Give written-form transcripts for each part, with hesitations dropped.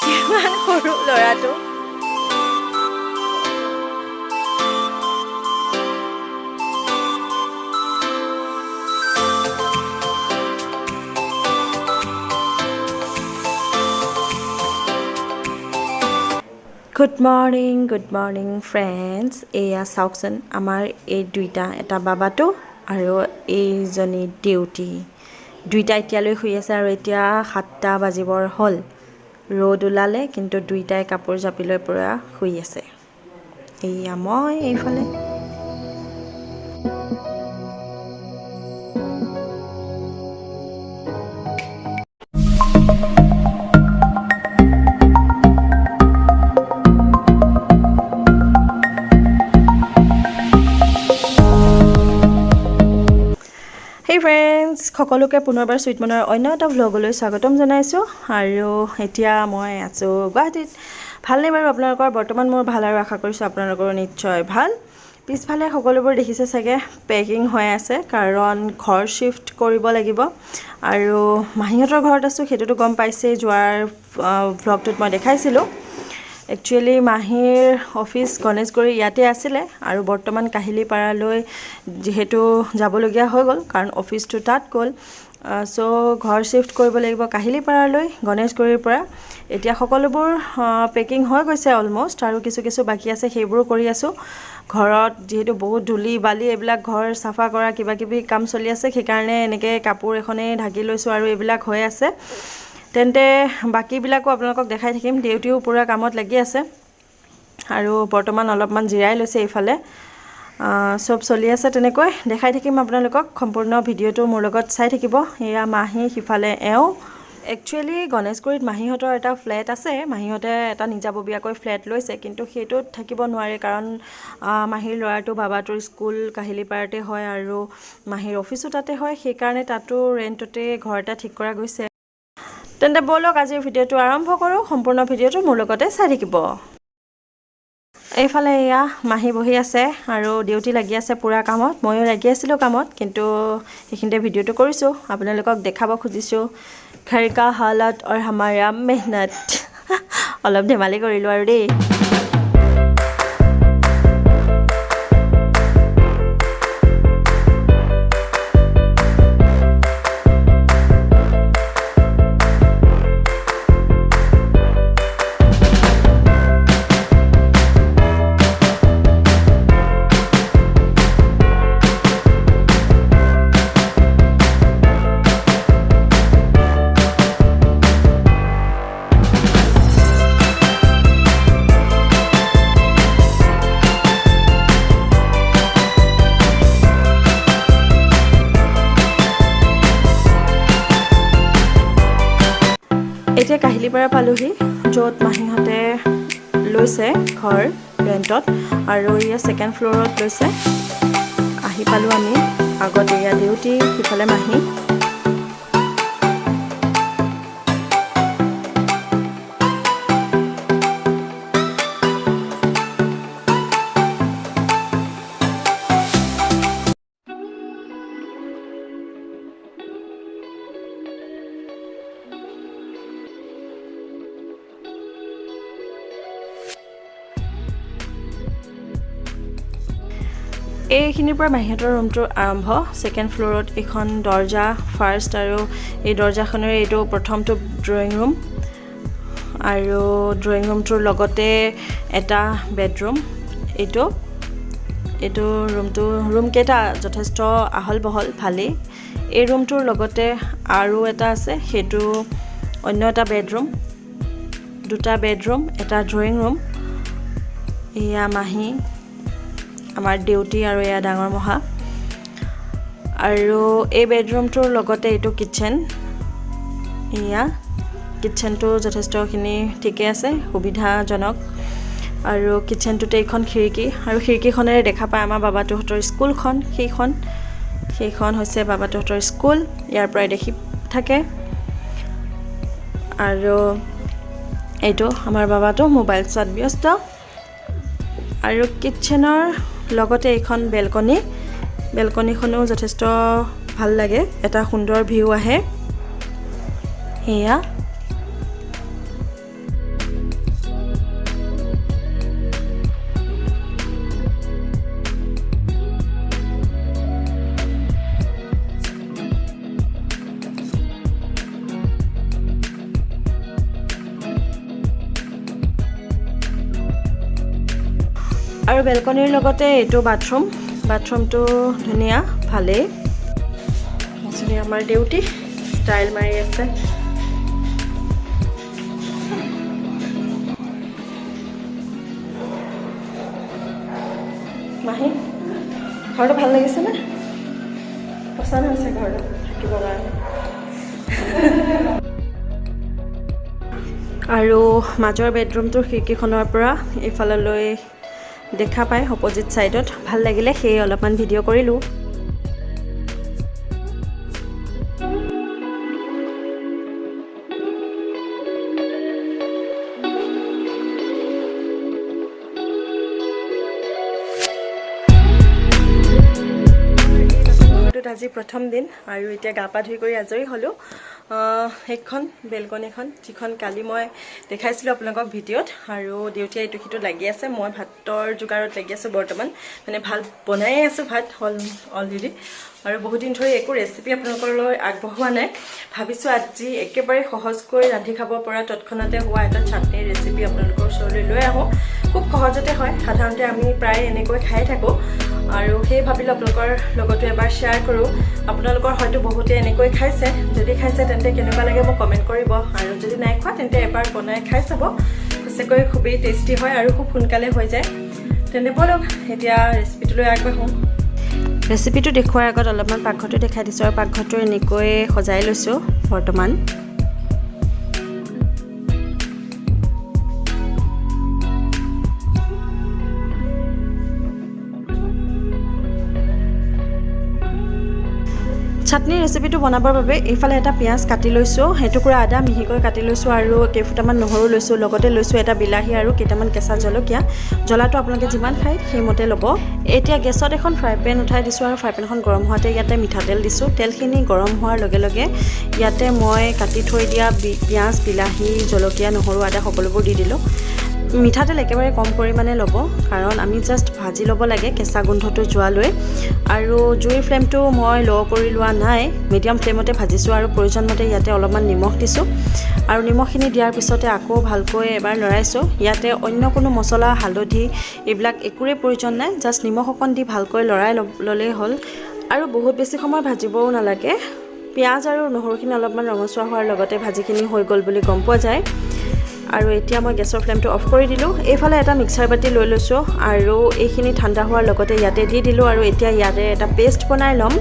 কিমান সৰু ল'ৰাটো Good morning friends. এয়া চাওকচোন আমাৰ এই দুইটা এটা বাবাটো আৰু এইজনী ডিউটি দুইটা এতিয়ালৈ শুই আছে আৰু এতিয়া 7টা বাজিবৰ হ'ল ৰ'দ ওলালে কিন্তু দুইটাই কাপোৰ জাপি লৈ পৰা শুই আছে এয়া মই এইফালে Hey friends, সকলোকে পুনৰবাৰ সুইট মনৰ অন্য এটা ভ্লগলৈ স্বাগতম জনাইছো আৰু এতিয়া মই আছো গুৱাহাটীত ভালনে বাৰু আপোনালোকৰ বৰ্তমান মোৰ ভাল আৰু আশা কৰিছো আপোনালোকৰ নিশ্চয় ভাল পিছফালে সকলোবোৰ দেখিছে চাগে পেকিং হৈ আছে কাৰণ ঘৰ শিফট কৰিব লাগিব আৰু মাহীহঁতৰ ঘৰত আছো হেতুটো গম পাইছে যোৱাৰ ভ্লগটোত মই দেখাইছিলো Actually মাহীৰ অফিস গণেশগুৰি ইয়াতে আছিল আৰু বৰ্তমান কাহিলিপাৰালৈ যেহেতু যাবলগীয়া হৈ গল কাৰণ অফিসটো তাত গল সো ঘৰ শিফট কৰিব লাগিব কাহিলিপাৰালৈ গণেশগুৰিৰ পৰা এতিয়া সকলোবোৰ পেকিং হৈ গৈছে অলমোস্ট আৰু কিছু কিছু বাকি আছে সেইবোৰ কৰি আছো ঘৰত যেহেতু বহুত ধুলি বালি এবিলাক ঘৰ সাফা কৰা কিবা কিবি কাম চলি আছে সেইকাৰণে এনেকে কাপোৰ এখনে ঢাকি লৈছো আৰু এবিলাক হৈ আছে তেন্তে বাকি বিলাকো আপোনালোকক দেখাই থাকিম ডিউটিও পুৰা কামত লাগি আছে আৰু বৰ্তমান অলপমান জিৰাই লৈছে এইফালে সব চলি আছে তেনেকৈ দেখাই থাকিম আপোনালোকক সম্পূৰ্ণ ভিডিওটো মোৰ লগত চাই থাকিব এয়া মাহী হিফালে এও Actually গণেশগুৰিত মাহীহঁতৰ এটা ফ্ল্যাট আছে মাহীহঁতে এটা নিজাববীয়াকৈ ফ্ল্যাট লৈছে কিন্তু হেতুত থাকিব নোৱাৰে কাৰণ মাহীৰ ল'ৰাটো বাবাটোৰ স্কুল কাহিলিপাৰাতে হয় আৰু মাহীৰ অফিসও তাতে হয় সেই কাৰণে তাতো ৰেন্টতে ঘৰ এটা ঠিক কৰা গৈছে তেন্তে বলক আজিৰ ভিডিওটো আৰম্ভ কৰো সম্পূৰ্ণ ভিডিওটো মোৰ লগতে চাই থাকিব এইফালে ইয়া মাহী বহি আছে আৰু ডিউটি লাগি আছে পুৰা কামত ময়ো লাগি আছিল কামত কিন্তু এইখিনতে ভিডিওটো কৰিছো আপোনালোকক দেখাব খুজিছো ঘৰ কা হালত আৰু হামাৰা মেহনত অলপ ধেমালি কৰিলো আৰু দেই এতিয়া কাহিলিপাৰা পালোহি যত মাহীহঁতে লৈছে ঘৰ ৰেন্টত আৰু ইয়া সেকেন্ড ফ্লোৰত লৈছে আহি পালো আমি আগত ইয়া ডিউটি হিফালে মাহী এইখিনিৰ পৰা মাহীহঁতৰ ৰুমটো আৰম্ভ সেকেন্ড ফ্লোৰত এখন দৰ্জা ফাৰ্ষ্ট আৰু এই দৰ্জাখনেৰে এইটো প্ৰথমটো ড্ৰয়িং ৰুম আৰু ড্ৰয়িং ৰুমটোৰ লগতে এটা বেডৰুম এইটো ৰুম কেইটা যথেষ্ট আহল বহল ভালে এই ৰুমটোৰ লগতে আৰু এটা আছে হেতু অন্য এটা বেডৰুম দুটা বেডৰুম এটা ড্ৰয়িং ৰুম ইয়া মাহী আমাৰ ডিউটি আৰু এয়া ডাঙৰ মহা আৰু এই বেডৰুমটোৰ লগতে এইটো কিচেন ইয়া কিচেনটো যথেষ্টখিনি ঠিকে আছে সুবিধাজনক আৰু কিচেনটোতে এখন খিৰিকী আৰু খিৰিকীখনেৰে দেখা পায় আমাৰ বাবাটোহঁতৰ স্কুলখন সেইখন হৈছে বাবাটোহঁতৰ স্কুল ইয়াৰ পৰাই দেখি থাকে আৰু এইটো আমাৰ বাবাটো মোবাইল চোৱাত ব্যস্ত আৰু কিচেনৰ লগতে এখন বেলকনিখনো যথেষ্ট ভাল লাগে এটা সুন্দৰ ভিউ আহে এয়া আৰু বেলকনিৰ লগতে এইটো বাথৰুমটো ধুনীয়া ভালেই আমাৰ ডিউটি ষ্টাইল মাৰি আছে মাহী ঘৰটো ভাল লাগিছেনে পচন্দ হৈছে ঘৰটো থাকিবৰ কাৰণে আৰু মাজৰ বেডৰুমটোৰ খিৰিকীখনৰ পৰা এইফাললৈ দেখা পায় অপজিট ছাইডত ভাল লাগিলে সেই অলপমান ভিডিঅ' কৰিলোঁ আজি প্ৰথম দিন আৰু এতিয়া গা পা ধুই কৰি আজৰি হ'লোঁ সেইখন বেলকনিখন যিখন কালি মই দেখাইছিলোঁ আপোনালোকক ভিডিঅ'ত আৰু দেউতীয়া ইটো সিটো লাগি আছে মই ভাতৰ যোগাৰত লাগি আছোঁ বৰ্তমান মানে ভাল বনাই আছোঁ ভাত অলৰেডি আৰু বহুত দিন ধৰি একো ৰেচিপি আপোনালোকলৈ আগবঢ়োৱা নাই ভাবিছোঁ আজি একেবাৰে সহজকৈ ৰান্ধি খাব পৰা তৎক্ষণাতে হোৱা এটা চাটনিৰ ৰেচিপি আপোনালোকৰ ওচৰলৈ লৈ আহোঁ খুব সহজতে হয় সাধাৰণতে আমি প্ৰায় এনেকৈ খাই থাকোঁ আৰু সেই ভাবিলোঁ আপোনালোকৰ লগতো এবাৰ শ্বেয়াৰ কৰোঁ আপোনালোকৰ হয়তো বহুতে এনেকৈ খাইছে যদি খাইছে তেন্তে কেনেকুৱা লাগে মোক কমেণ্ট কৰিব আৰু যদি নাই খোৱা তেন্তে এবাৰ বনাই খাই চাব সঁচাকৈ খুবেই টেষ্টি হয় আৰু খুব সোনকালে হৈ যায় তেন্তে বলক এতিয়া ৰেচিপিটোলৈ আগবাঢ়োঁ ৰেচিপিটো দেখুৱাৰ আগত অলপমান পাকঘৰটো দেখাই দিছোঁ আৰু পাকঘৰটো এনেকৈ সজাই লৈছোঁ বৰ্তমান চাটনিৰ ৰেচিপিটো বনাবৰ বাবে এইফালে এটা পিঁয়াজ কাটি লৈছোঁ সেইটুকুৰা আদা মিহিকৈ কাটি লৈছোঁ আৰু কেইফুটামান নহৰু লৈছোঁ লগতে লৈছোঁ এটা বিলাহী আৰু কেইটামান কেঁচা জলকীয়া জ্বলাটো আপোনালোকে যিমান খায় সেইমতে ল'ব এতিয়া গেছত এখন ফ্ৰাই পেন উঠাই দিছোঁ আৰু ফ্ৰাই পেনখন গৰম হোৱাতে ইয়াতে মিঠাতেল দিছোঁ তেলখিনি গৰম হোৱাৰ লগে লগে ইয়াতে মই কাটি থৈ দিয়া পিঁয়াজ বিলাহী জলকীয়া নহৰু আদা সকলোবোৰ দি দিলোঁ মিঠাতেল একেবাৰে কম পৰিমাণে ল'ব কাৰণ আমি জাষ্ট ভাজি ল'ব লাগে কেঁচা গোন্ধটো যোৱালৈ আৰু জুইৰ ফ্লেমটো মই ল' কৰি লোৱা নাই মিডিয়াম ফ্লেমতে ভাজিছোঁ আৰু প্ৰয়োজন মতে ইয়াতে অলপমান নিমখ দিছোঁ আৰু নিমখখিনি দিয়াৰ পিছতে আকৌ ভালকৈ এবাৰ লৰাইছোঁ ইয়াতে অন্য কোনো মছলা হালধি এইবিলাক একোৰে প্ৰয়োজন নাই জাষ্ট নিমখ অকণ দি ভালকৈ লৰাই ল'লেই হ'ল আৰু বহুত বেছি সময় ভাজিবও নালাগে পিঁয়াজ আৰু নহৰুখিনি অলপমান ৰঙচুৱা হোৱাৰ লগতে ভাজিখিনি হৈ গ'ল বুলি গম পোৱা যায় আৰু এতিয়া মই গেছৰ ফ্লেমটো অফ কৰি দিলোঁ এইফালে এটা মিক্সাৰ বাতি লৈ লৈছোঁ আৰু এইখিনি ঠাণ্ডা হোৱাৰ লগতে ইয়াতে দি দিলোঁ আৰু এতিয়া ইয়াতে এটা পেষ্ট বনাই ল'ম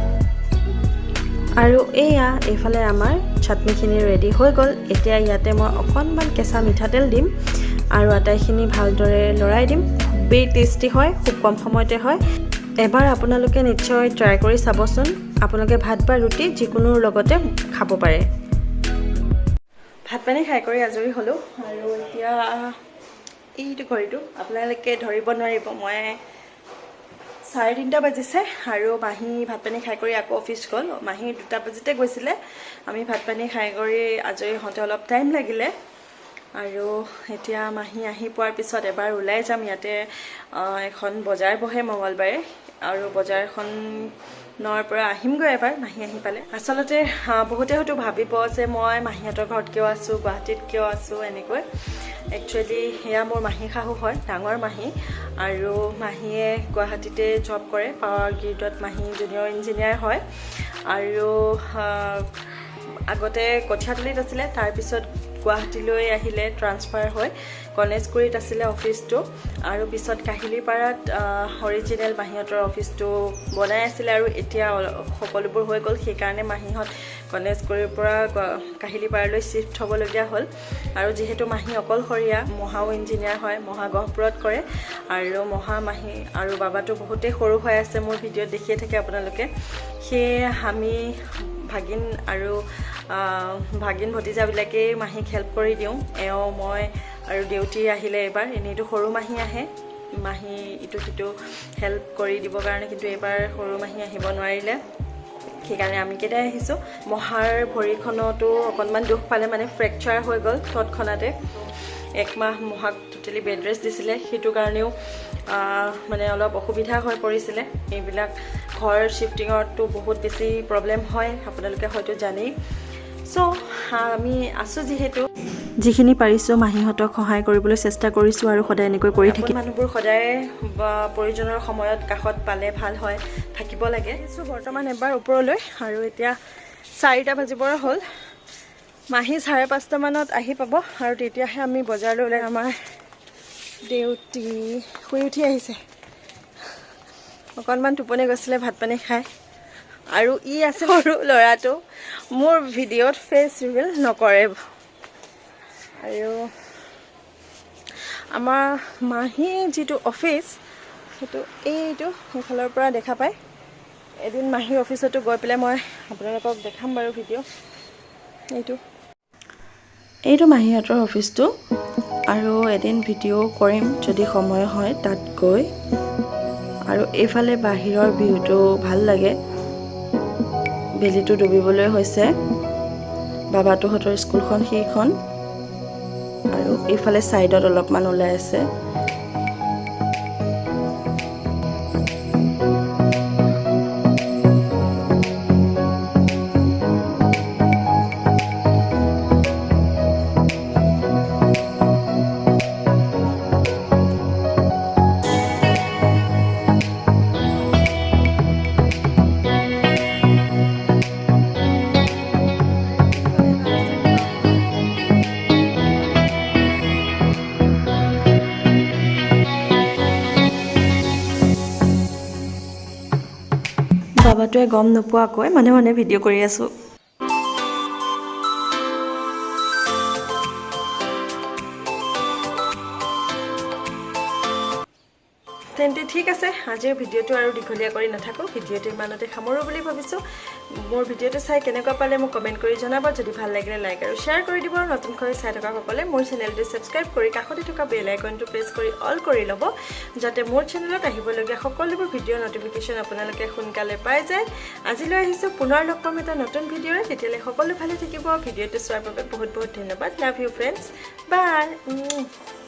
আৰু এয়া এইফালে আমাৰ চাটনিখিনি ৰেডি হৈ গ'ল এতিয়া ইয়াতে মই অকণমান কেঁচা মিঠাতেল দিম আৰু আটাইখিনি ভালদৰে লৰাই দিম খুবেই টেষ্টি হয় খুব কম সময়তে হয় এবাৰ আপোনালোকে নিশ্চয় ট্ৰাই কৰি চাবচোন আপোনালোকে ভাত বা ৰুটি যিকোনোৰ লগতে খাব পাৰে ভাত পানী খাই কৰি আজৰি হ'লোঁ আৰু এতিয়া এইটো ঘড়ীটো আপোনালোকে ধৰিব নোৱাৰিব মই 3:30 বাজিছে আৰু মাহী ভাত পানী খাই কৰি আকৌ অফিচ গ'ল মাহী 2টা বাজিতে গৈছিলে আমি ভাত পানী খাই কৰি আজৰি হওঁতে অলপ টাইম লাগিলে আৰু এতিয়া মাহী আহি পোৱাৰ পিছত এবাৰ ওলাই যাম ইয়াতে এখন বজাৰ বহে মঙলবাৰে আৰু বজাৰখনৰ পৰা আহিমগৈ এবাৰ মাহী আহি পালে আচলতে বহুতে হয়তো ভাবিব যে মই মাহীহঁতৰ ঘৰত কিয় আছোঁ গুৱাহাটীত কিয় আছোঁ এনেকৈ একচুৱেলি সেয়া মোৰ মাহী শাহু হয় ডাঙৰ মাহী আৰু মাহীয়ে গুৱাহাটীতে জব কৰে পাৱাৰ গ্ৰিডত মাহী জুনিয়ৰ ইঞ্জিনিয়াৰ হয় আৰু আগতে কঠীয়াতলিত আছিলে তাৰপিছত গুৱাহাটীলৈ আহিলে ট্ৰান্সফাৰ হৈ গণেশগুৰিত আছিলে অফিচটো আৰু পিছত কাহিলীপাৰাত অৰিজিনেল মাহীহঁতৰ অফিচটো বনাই আছিলে আৰু এতিয়া সকলোবোৰ হৈ গ'ল সেইকাৰণে মাহীহঁত গণেশগুৰিৰ পৰা কাহিলীপাৰালৈ শ্বিফ্ট হ'বলগীয়া হ'ল আৰু যিহেতু মাহী অকলশৰীয়া মহাও ইঞ্জিনিয়াৰ হয় মহা গহপুৰত কৰে আৰু মহা মাহী আৰু বাবাটো বহুতেই সৰু হৈ আছে মোৰ ভিডিঅ'ত দেখিয়ে থাকে আপোনালোকে সেয়ে আমি ভাগিন আৰু ভাগিন ভতিজাবিলাকেই মাহীক হেল্প কৰি দিওঁ এওঁ মই আৰু ডিউটি আহিলে এবাৰ এনেইতো সৰু মাহী আহে মাহী ইটো সিটো হেল্প কৰি দিবৰ কাৰণে কিন্তু এইবাৰ সৰু মাহী আহিব নোৱাৰিলে সেইকাৰণে আমি কেইটাই আহিছোঁ মহাৰ ভৰিখনতো অকণমান দুখ পালে মানে ফ্ৰেকচাৰ হৈ গ'ল তৎক্ষণাতে 1 মাহ মহাক টোটেলি বেড ৰেষ্ট দিছিলে সেইটো কাৰণেও মানে অলপ অসুবিধা হৈ পৰিছিলে এইবিলাক ঘৰ শিফটিঙৰতো বহুত বেছি প্ৰব্লেম হয় আপোনালোকে হয়তো জানেই সো আমি আছোঁ যিহেতু যিখিনি পাৰিছোঁ মাহীহঁতক সহায় কৰিবলৈ চেষ্টা কৰিছোঁ আৰু সদায় এনেকৈ কৰি থাকিম মানুহবোৰ সদায় প্ৰয়োজনৰ সময়ত কাষত পালে ভাল হয় থাকিব লাগে বৰ্তমান এবাৰ ওপৰলৈ আৰু এতিয়া 4টা বাজিবৰ হ'ল মাহী 5:30 মানত আহি পাব আৰু তেতিয়াহে আমি বজাৰলৈ ওলাই আমাৰ দেউতি শুই উঠি আহিছে অকণমান টোপনি গৈছিলে ভাত পানী খাই আৰু ই আছে সৰু ল'ৰাটো মোৰ ভিডিঅ'ত ফেচ ৰিভিল নকৰে আৰু আমাৰ মাহী যিটো অফিচ সেইটো এইটো সেইফালৰ পৰা দেখা পায় এদিন মাহীৰ অফিচতো গৈ পেলাই মই আপোনালোকক দেখাম বাৰু ভিডিঅ' এইটো মাহীহঁতৰ অফিচটো আৰু এদিন ভিডিঅ' কৰিম যদি সময় হয় তাত গৈ আৰু এইফালে বাহিৰৰ ভিউটো ভাল লাগে বেলিটো ডুবিবলৈ হৈছে বাবাটোহঁতৰ স্কুলখন সেইখন আৰু এইফালে ছাইডত অলপমান ওলাই আছে বাবাটোৱে গম নোপোৱাকৈ মানে ভিডিঅ' কৰি আছোঁ তেন্তে ঠিক আছে আজিৰ ভিডিঅ'টো আৰু দীঘলীয়া কৰি নাথাকোঁ ভিডিঅ'টো ইমানতে সামৰোঁ বুলি ভাবিছোঁ মোৰ ভিডিঅ'টো চাই কেনেকুৱা পালে মোক কমেণ্ট কৰি জনাব যদি ভাল লাগিলে লাইক আৰু শ্বেয়াৰ কৰি দিব আৰু নতুনকৈ চাই থকাসকলে মোৰ চেনেলটো ছাবস্ক্ৰাইব কৰি কাষতে থকা বেল আইকনটো প্ৰেছ কৰি অল কৰি ল'ব যাতে মোৰ চেনেলত আহিবলগীয়া সকলোবোৰ ভিডিঅ'ৰ নটিফিকেশ্যন আপোনালোকে সোনকালে পাই যায় আজিলৈ আহিছোঁ পুনৰ লগ পাম এটা নতুন ভিডিঅ'ৰে তেতিয়ালৈ সকলো ভালে থাকিব ভিডিঅ'টো চোৱাৰ বাবে বহুত বহুত ধন্যবাদ লাভ ইউ ফ্ৰেণ্ডছ বাই